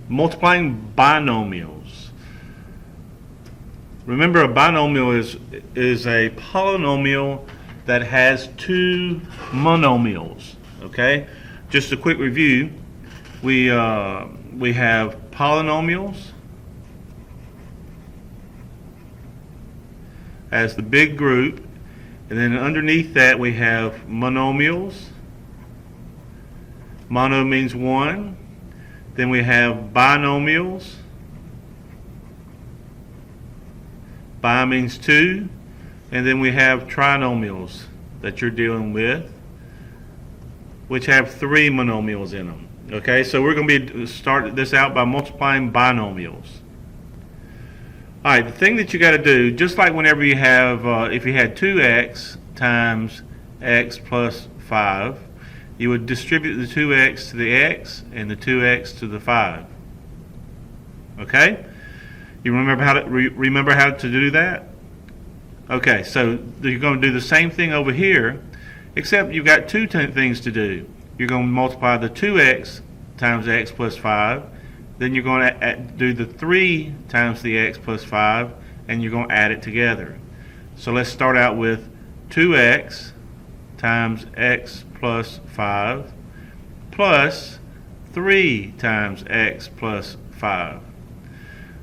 multiplying binomials. Remember, a binomial is a polynomial that has two monomials. Okay, just a quick review. We have polynomials as the big group, and then underneath that we have monomials. Mono means one. Then we have binomials. Bi means two. And then we have trinomials that you're dealing with, which have three monomials in them. Okay, so we're going to start this out by multiplying binomials. Alright, the thing that you got to do, just like whenever you have, if you had 2x times x plus 5, you would distribute the 2x to the x and the 2x to the 5. Okay? You remember how to do that? Okay, so you're going to do the same thing over here, except you've got two things to do. You're going to multiply the 2x times x plus 5, then you're going to do the 3 times the x plus 5, and you're going to add it together. So let's start out with 2x times x plus 5 plus 3 times x plus 5.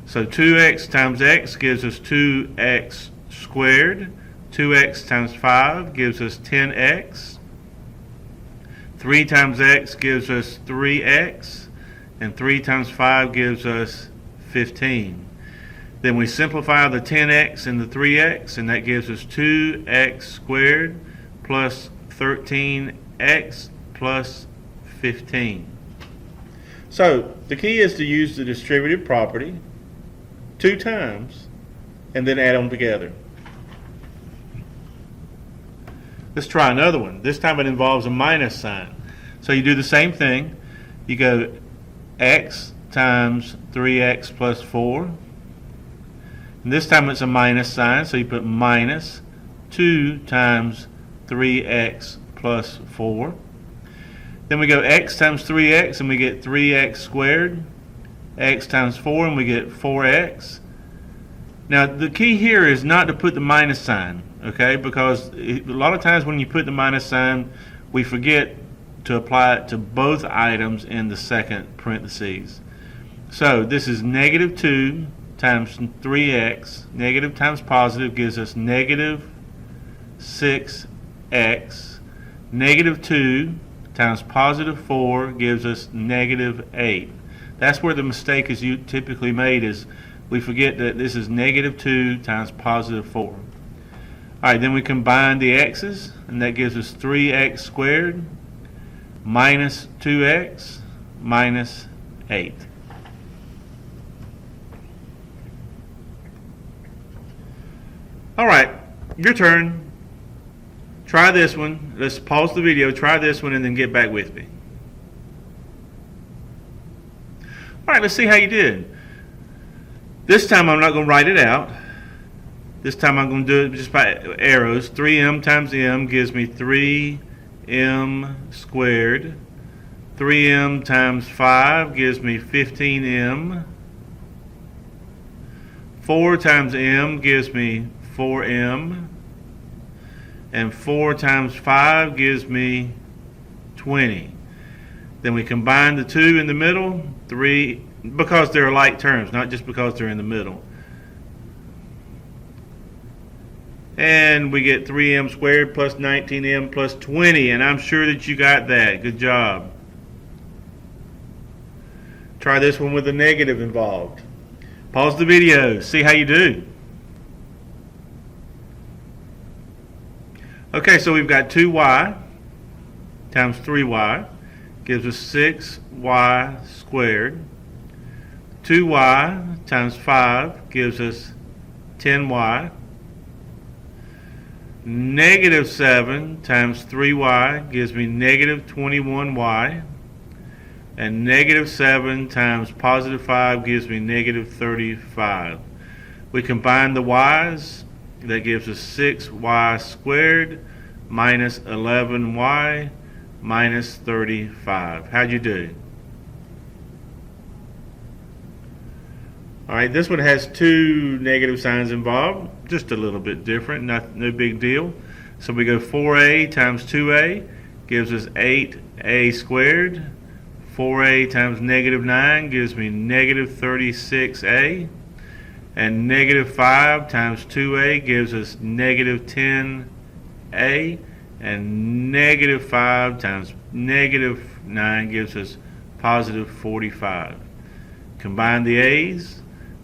So 2x times x gives us 2x squared. 2x times 5 gives us 10x. 3 times x gives us 3x. And 3 times 5 gives us 15. Then we simplify the 10x and the 3x, and that gives us 2x squared plus 13x plus 15. So the key is to use the distributive property 2 times and then add them together. Let's try another one. This time it involves a minus sign. So you do the same thing. You go x times 3x plus 4. And this time it's a minus sign, so you put minus 2 times 3x plus 4. Then we go x times 3x and we get 3x squared. X times 4 and we get 4x. Now the key here is not to put the minus sign, okay? Because a lot of times when you put the minus sign, we forget to apply it to both items in the second parentheses. So this is negative 2 times 3x. Negative times positive gives us negative 6x. Negative 2 times positive 4 gives us negative 8. That's where the mistake is typically made, is we forget that this is negative 2 times positive 4. Alright, then we combine the x's, and that gives us 3x squared minus 2x minus 8. Alright, your turn. Try this one. Let's pause the video, try this one, and then get back with me. Alright, let's see how you did. This time I'm not going to write it out. This time I'm going to do it just by arrows. 3m times m gives me 3m squared. 3m times 5 gives me 15m. 4 times m gives me 4m. And 4 times 5 gives me 20. Then we combine the 2 in the middle, 3, because they're like terms, not just because they're in the middle. And we get 3m squared plus 19m plus 20, and I'm sure that you got that. Good job. Try this one with a negative involved. Pause the video, see how you do. Okay, so we've got 2y times 3y gives us 6y squared. 2y times 5 gives us 10y. Negative 7 times 3y gives me negative 21y. And negative 7 times positive 5 gives me negative 35. We combine the y's. That gives us 6y squared minus 11y minus 35. How'd you do? All right, this one has two negative signs involved, just a little bit different, no big deal. So we go 4a times 2a gives us 8a squared. 4a times negative 9 gives me negative 36a. And negative 5 times 2a gives us negative 10a. And negative 5 times negative 9 gives us positive 45. Combine the a's.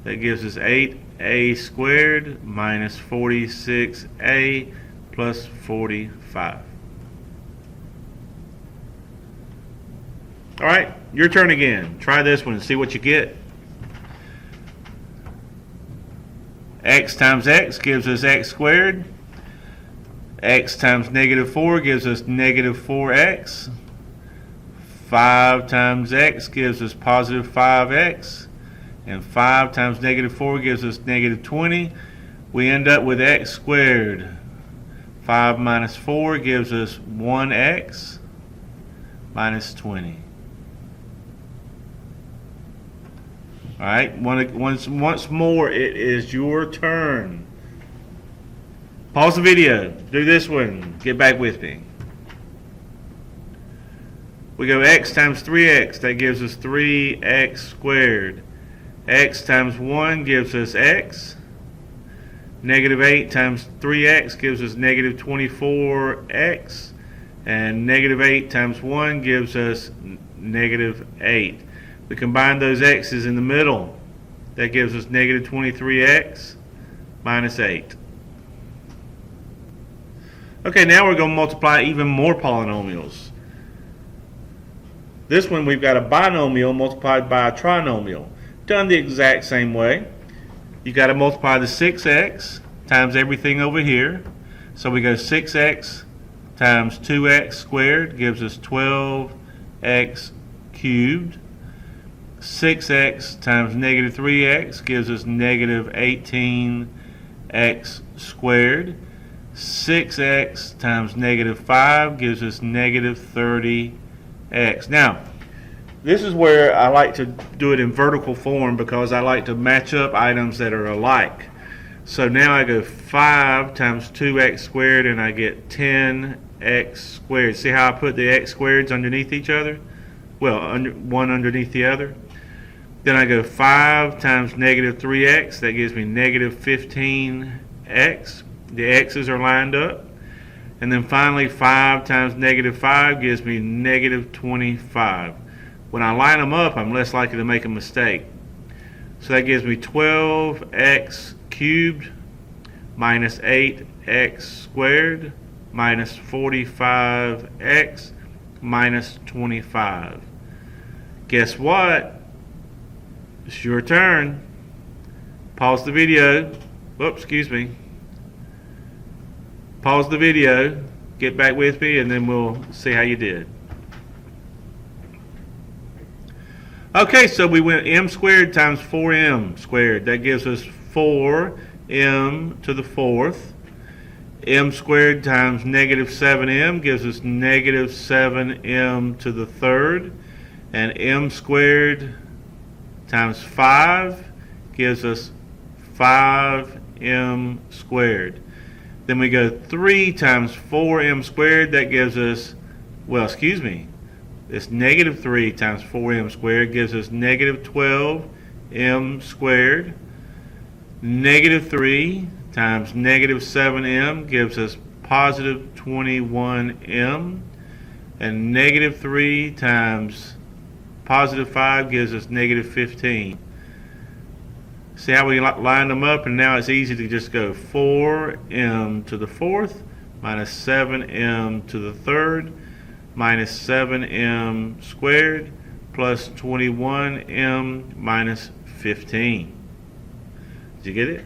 That gives us 8a squared minus 46a plus 45. All right, your turn again. Try this one and see what you get. X times x gives us x squared. X times negative 4 gives us negative 4x. 5 times x gives us positive 5x. And 5 times negative 4 gives us negative 20. We end up with x squared. 5 minus 4 gives us 1x minus 20. All right, once more, it is your turn. Pause the video. Do this one. Get back with me. We go x times 3x. That gives us 3x squared. X times 1 gives us x. Negative 8 times 3x gives us negative 24x. And negative 8 times 1 gives us negative 8. We combine those x's in the middle. That gives us negative 23x minus 8. Okay, now we're going to multiply even more polynomials. This one we've got a binomial multiplied by a trinomial. Done the exact same way. You got to multiply the 6x times everything over here. So we go 6x times 2x squared gives us 12x cubed. 6x times negative 3x gives us negative 18x squared. 6x times negative 5 gives us negative 30x. Now, this is where I like to do it in vertical form because I like to match up items that are alike. So now I go 5 times 2x squared and I get 10x squared. See how I put the x squareds underneath each other? Well, one underneath the other. Then I go 5 times negative 3x. That gives me negative 15x. The x's are lined up. And then finally 5 times negative 5 gives me negative 25. When I line them up, I'm less likely to make a mistake. So that gives me 12x cubed minus 8x squared minus 45x minus 25. Guess what? It's your turn. Pause the video. Whoops, excuse me. Pause the video, get back with me, and then we'll see how you did. Okay, so we went m squared times 4m squared. That gives us 4m to the fourth. M squared times negative 7m gives us negative 7m to the third. And m squared times 5 gives us 5m squared. Then we go 3 times 4m squared. That gives us, well, excuse me, it's negative 3 times 4m squared gives us negative 12m squared. Negative 3 times negative 7m gives us positive 21m. And negative 3 times positive 5 gives us negative 15. See how we lined them up, and now it's easy to just go 4m to the fourth minus 7m to the third minus 7m squared plus 21m minus 15. Did you get it?